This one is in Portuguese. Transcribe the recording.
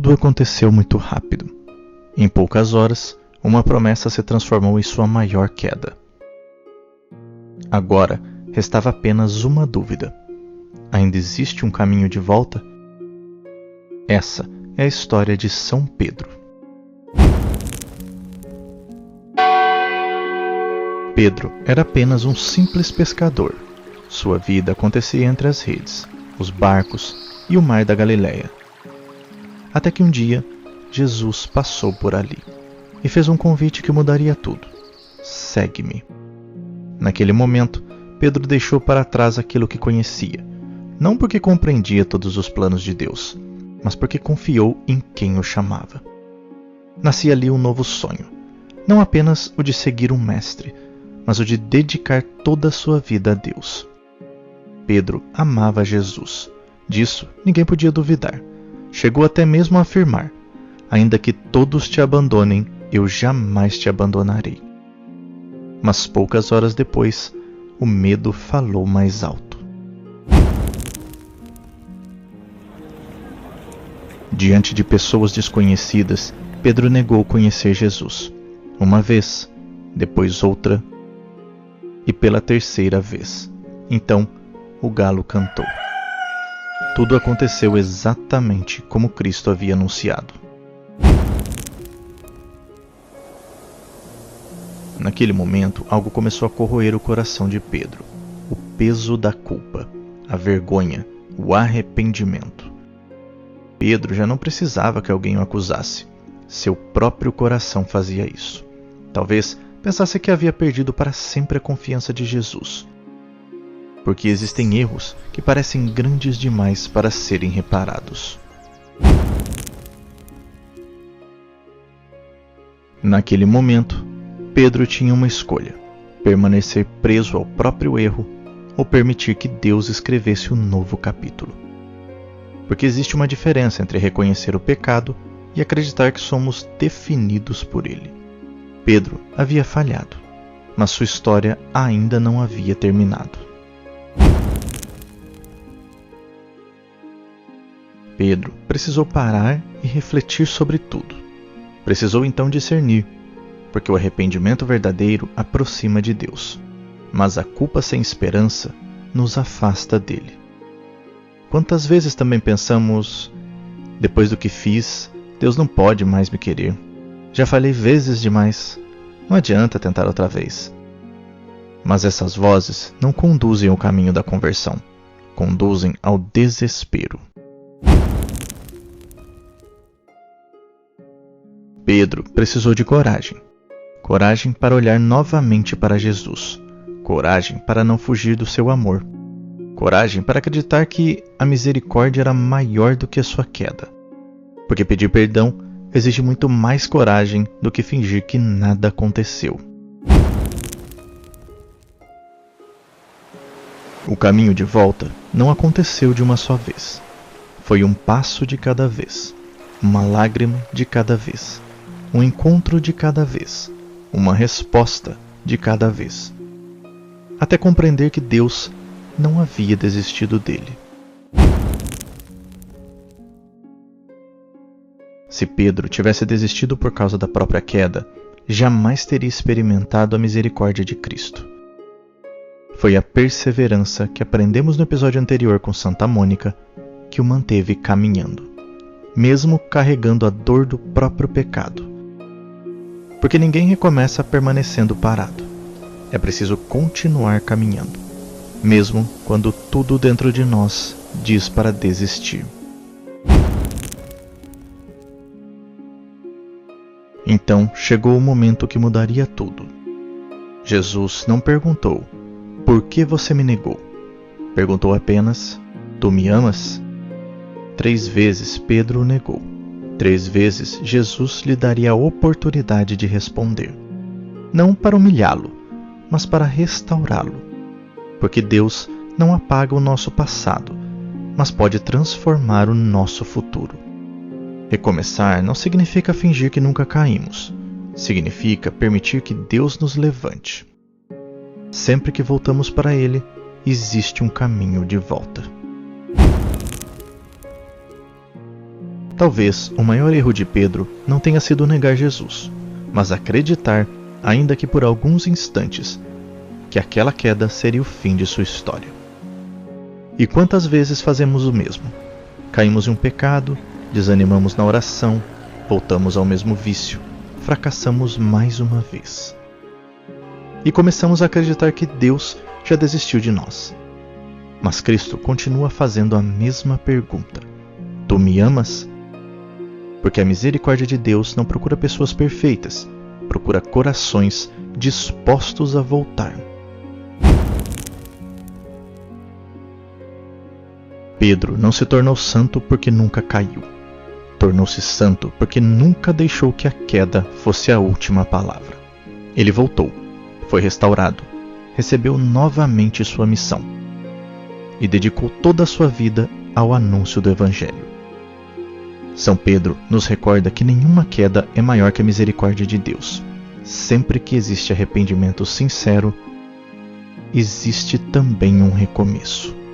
Tudo aconteceu muito rápido. Em poucas horas, uma promessa se transformou em sua maior queda. Agora, restava apenas uma dúvida. Ainda existe um caminho de volta? Essa é a história de São Pedro. Pedro era apenas um simples pescador. Sua vida acontecia entre as redes, os barcos e o mar da Galileia. Até que um dia, Jesus passou por ali e fez um convite que mudaria tudo. Segue-me. Naquele momento, Pedro deixou para trás aquilo que conhecia, não porque compreendia todos os planos de Deus, mas porque confiou em quem o chamava. Nascia ali um novo sonho, não apenas o de seguir um mestre, mas o de dedicar toda a sua vida a Deus. Pedro amava Jesus. Disso ninguém podia duvidar. Chegou até mesmo a afirmar: ainda que todos te abandonem, eu jamais te abandonarei. Mas poucas horas depois, o medo falou mais alto. Diante de pessoas desconhecidas, Pedro negou conhecer Jesus. Uma vez, depois outra, e pela terceira vez. Então, o galo cantou. Tudo aconteceu exatamente como Cristo havia anunciado. Naquele momento, algo começou a corroer o coração de Pedro. O peso da culpa, a vergonha, o arrependimento. Pedro já não precisava que alguém o acusasse. Seu próprio coração fazia isso. Talvez pensasse que havia perdido para sempre a confiança de Jesus. Porque existem erros que parecem grandes demais para serem reparados. Naquele momento, Pedro tinha uma escolha: permanecer preso ao próprio erro ou permitir que Deus escrevesse um novo capítulo. Porque existe uma diferença entre reconhecer o pecado e acreditar que somos definidos por ele. Pedro havia falhado, mas sua história ainda não havia terminado. Pedro precisou parar e refletir sobre tudo. Precisou então discernir, porque o arrependimento verdadeiro aproxima de Deus, mas a culpa sem esperança nos afasta dele. Quantas vezes também pensamos: depois do que fiz, Deus não pode mais me querer. Já falei vezes demais, não adianta tentar outra vez. Mas essas vozes não conduzem ao caminho da conversão, conduzem ao desespero. Pedro precisou de coragem. Coragem para olhar novamente para Jesus. Coragem para não fugir do seu amor. Coragem para acreditar que a misericórdia era maior do que a sua queda. Porque pedir perdão exige muito mais coragem do que fingir que nada aconteceu. O caminho de volta não aconteceu de uma só vez. Foi um passo de cada vez, uma lágrima de cada vez, um encontro de cada vez, uma resposta de cada vez, até compreender que Deus não havia desistido dele. Se Pedro tivesse desistido por causa da própria queda, jamais teria experimentado a misericórdia de Cristo. Foi a perseverança que aprendemos no episódio anterior com Santa Mônica que o manteve caminhando, mesmo carregando a dor do próprio pecado. Porque ninguém recomeça permanecendo parado. É preciso continuar caminhando, mesmo quando tudo dentro de nós diz para desistir. Então chegou o momento que mudaria tudo. Jesus não perguntou: por que você me negou? Perguntou apenas: tu me amas? 3 vezes Pedro o negou. 3 vezes Jesus lhe daria a oportunidade de responder. Não para humilhá-lo, mas para restaurá-lo. Porque Deus não apaga o nosso passado, mas pode transformar o nosso futuro. Recomeçar não significa fingir que nunca caímos. Significa permitir que Deus nos levante. Sempre que voltamos para Ele, existe um caminho de volta. Talvez o maior erro de Pedro não tenha sido negar Jesus, mas acreditar, ainda que por alguns instantes, que aquela queda seria o fim de sua história. E quantas vezes fazemos o mesmo? Caímos em um pecado, desanimamos na oração, voltamos ao mesmo vício, fracassamos mais uma vez. E começamos a acreditar que Deus já desistiu de nós. Mas Cristo continua fazendo a mesma pergunta: Tu me amas? Porque a misericórdia de Deus não procura pessoas perfeitas, procura corações dispostos a voltar. Pedro não se tornou santo porque nunca caiu. Tornou-se santo porque nunca deixou que a queda fosse a última palavra. Ele voltou, foi restaurado, recebeu novamente sua missão e dedicou toda a sua vida ao anúncio do Evangelho. São Pedro nos recorda que nenhuma queda é maior que a misericórdia de Deus. Sempre que existe arrependimento sincero, existe também um recomeço.